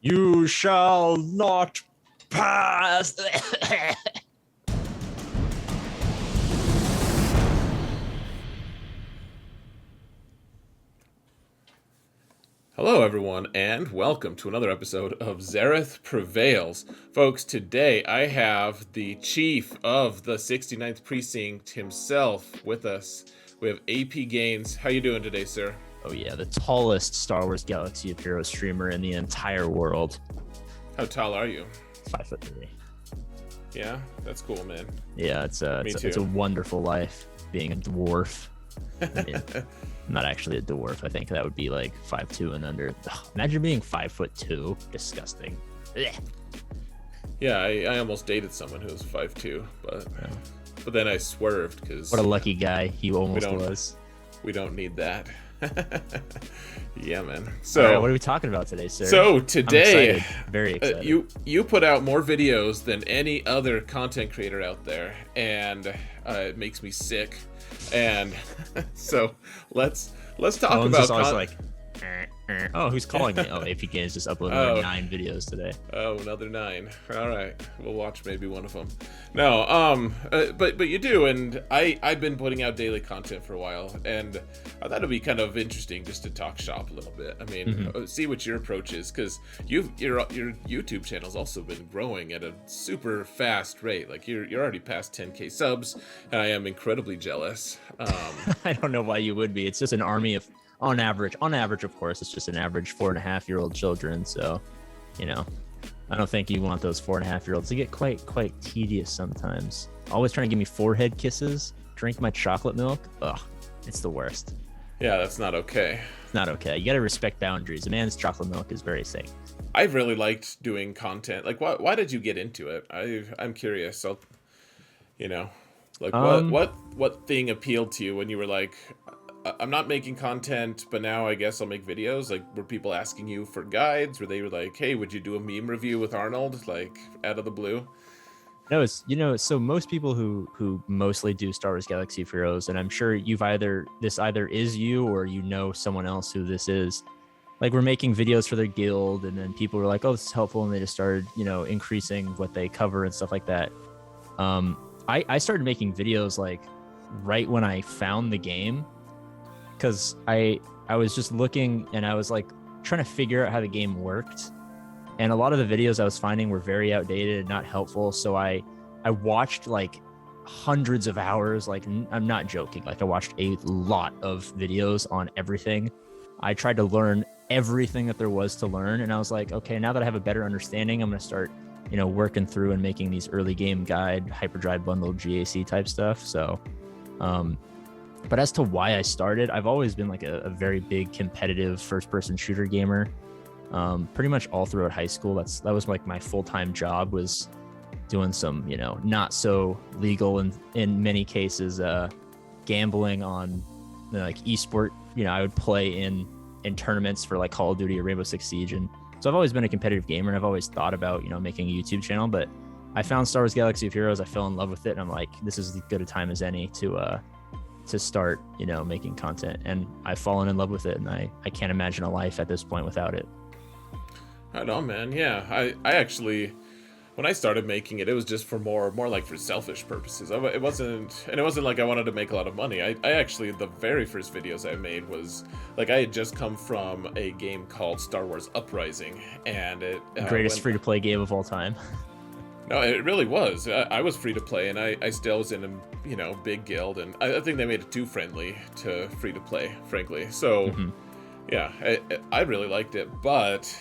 You shall not pass. Hello, everyone, and welcome to another episode of Zareth Prevails. Folks, today I have the chief of the 69th Precinct himself with us. We have APGAINS. How you doing today, sir? Oh yeah, the tallest Star Wars Galaxy of Heroes streamer in the entire world. How tall are you? 5'3". Yeah, that's cool, man. Yeah, it's a wonderful life being a dwarf. I mean, I'm not actually a dwarf. I think that would be like 5'2" and under. Ugh, imagine being 5'2". Disgusting. Ugh. Yeah, I almost dated someone who was 5'2", but then I swerved because what a lucky guy he almost was. We don't need that. Yeah, man. So right, what are we talking about today, sir? So today, I'm excited. Very excited. You put out more videos than any other content creator out there, and it makes me sick. And so let's talk about. Oh, who's calling me? Oh, APGAINS just uploaded 9 videos today. Oh, another 9. All right, we'll watch maybe one of them. No, but you do, and I've been putting out daily content for a while, and I thought it'd be kind of interesting just to talk shop a little bit. I mean, see what your approach is, because your YouTube channel's also been growing at a super fast rate. Like you're already past 10K subs, and I am incredibly jealous. I don't know why you would be. It's just an army of. On average, of course, it's just an average 4.5-year-old children. So, I don't think you want those 4.5-year-olds to get quite tedious sometimes. Always trying to give me forehead kisses, drink my chocolate milk. Ugh, it's the worst. Yeah, that's not okay. It's not okay. You got to respect boundaries. A man's chocolate milk is very safe. I've really liked doing content. Like, why did you get into it? I'm curious. So, what thing appealed to you when you were like, I'm not making content, but now I guess I'll make videos? Like, were people asking you for guides? Were they like, hey, would you do a meme review with Arnold, like, out of the blue? No, it's, so most people who mostly do Star Wars Galaxy of Heroes, and I'm sure this either is you or someone else who this is, like, we're making videos for their guild, and then people were like, oh, this is helpful, and they just started, increasing what they cover and stuff like that. I started making videos, like, right when I found the game, because I was just looking and I was like trying to figure out how the game worked, and a lot of the videos I was finding were very outdated and not helpful. So I watched like hundreds of hours. Like, I'm not joking. Like, I watched a lot of videos on everything. I tried to learn everything that there was to learn, and I was like, okay, now that I have a better understanding, I'm gonna start working through and making these early game guide, hyperdrive bundle, GAC type stuff. So but as to why I started, I've always been like a very big competitive first-person shooter gamer. Pretty much all throughout high school, that was like my full-time job, was doing some, not so legal and in many cases, gambling on like esport. I would play in tournaments for like Call of Duty or Rainbow Six Siege, and so I've always been a competitive gamer, and I've always thought about making a YouTube channel. But I found Star Wars Galaxy of Heroes, I fell in love with it, and I'm like, this is as good a time as any to start, making content, and I've fallen in love with it, and I can't imagine a life at this point without it. Right on, man. Yeah, I actually, when I started making it, it was just for more like for selfish purposes. It wasn't like I wanted to make a lot of money. I actually, the very first videos I made was like, I had just come from a game called Star Wars Uprising, and it greatest free-to-play game of all time. No, it really was. I was free to play, and I still was in a big guild, and I think they made it too friendly to free to play, frankly. So, yeah, I really liked it. But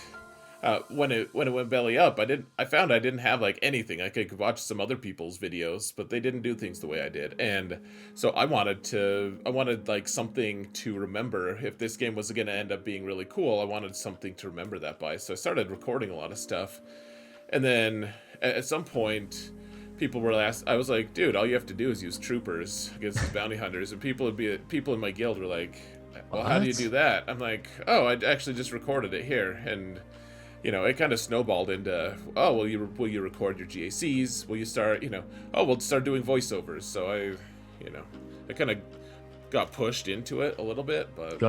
when it went belly up, I found I didn't have like anything. I could watch some other people's videos, but they didn't do things the way I did, and so I wanted like something to remember. If this game was going to end up being really cool, I wanted something to remember that by. So I started recording a lot of stuff, and then at some point, people were asked. I was like, "Dude, all you have to do is use troopers against these bounty hunters." And people in my guild were like, "Well, how do you do that?" I'm like, "Oh, I actually just recorded it here." And it kind of snowballed into, "Oh, will you record your GACs? Will you start? Oh, we'll start doing voiceovers." So I kind of got pushed into it a little bit, but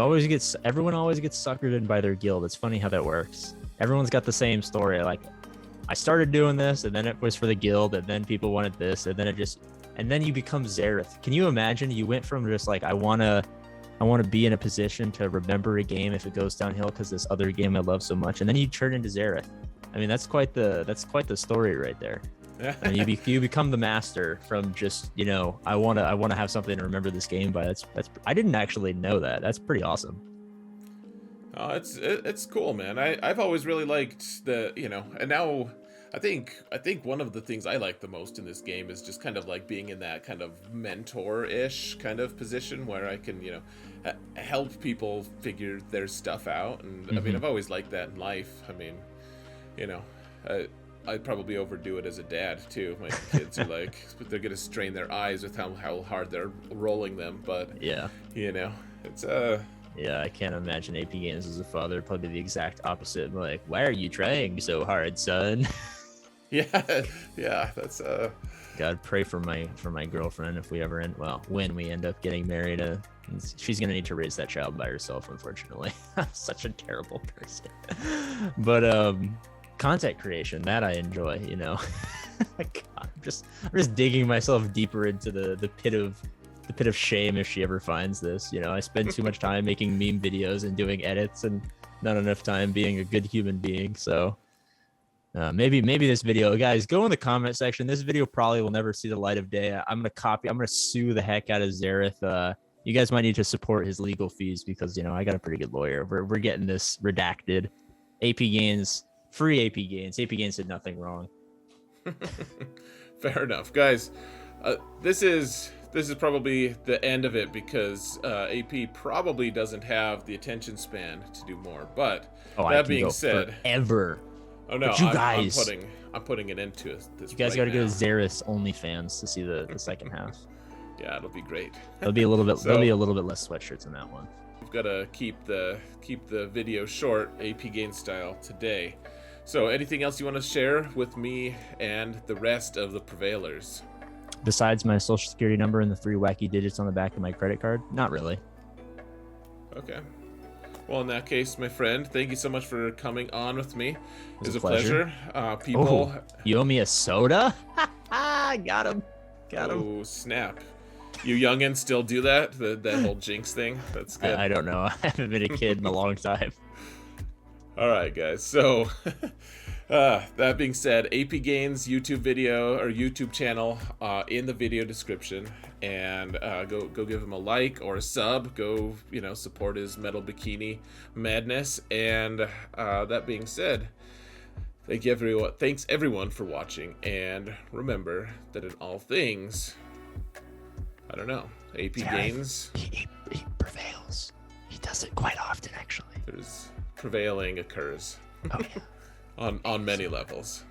everyone always gets suckered in by their guild. It's funny how that works. Everyone's got the same story. Like, I started doing this, and then it was for the guild, and then people wanted this, and then and then you become Xerath. Can you imagine? You went from just like, I wanna be in a position to remember a game if it goes downhill because this other game I love so much, and then you turn into Xerath. I mean, that's quite the story right there. And you become the master from just, you know, I wanna have something to remember this game by. That's I didn't actually know that. That's pretty awesome. Oh, it's cool, man. I've always really liked the, you know, and now I think one of the things I like the most in this game is just kind of like being in that kind of mentor-ish kind of position where I can, you know, help people figure their stuff out. And I mean, I've always liked that in life. I mean, you know, I'd probably overdo it as a dad too. My kids are like, they're gonna strain their eyes with how hard they're rolling them. But yeah, you know, it's yeah, I can't imagine APGAINS as a father. Probably the exact opposite. Like, why are you trying so hard, son? yeah, that's God, pray for my girlfriend if we ever when we end up getting married. She's gonna need to raise that child by herself, unfortunately. Such a terrible person. But content creation, that I enjoy, you know. God, I'm just digging myself deeper into the pit of shame if she ever finds this. You know, I spend too much time making meme videos and doing edits and not enough time being a good human being. So maybe this video, guys, go in the comment section. This video probably will never see the light of day. I'm gonna sue the heck out of Xerath. You guys might need to support his legal fees because, you know, I got a pretty good lawyer. We're getting this redacted. APGAINS, free APGAINS. APGAINS did nothing wrong. Fair enough, guys. This is probably the end of it because AP probably doesn't have the attention span to do more. But that being said, forever. Oh no, but you guys, I'm putting an end to this. You guys got to go to Xerath's OnlyFans to see the second half. Yeah, it'll be great. There'll be a little bit. There'll be a little bit less sweatshirts in that one. We've got to keep the video short, APGAINS style today. So, anything else you want to share with me and the rest of the Prevailers? Besides my social security number and the 3 wacky digits on the back of my credit card, not really. Okay. Well, in that case, my friend, thank you so much for coming on with me. It was a pleasure. You owe me a soda? Got him. Oh, snap. You youngins still do that? That whole jinx thing? That's good. I don't know. I haven't been a kid in a long time. All right, guys. So, that being said, APGAINS YouTube video or YouTube channel in the video description, and go give him a like or a sub. Go, you know, support his metal bikini madness. And that being said, thanks everyone for watching, and remember that in all things, I don't know, APGAINS, he prevails. He does it quite often, actually. Prevailing occurs. Oh yeah. on many levels.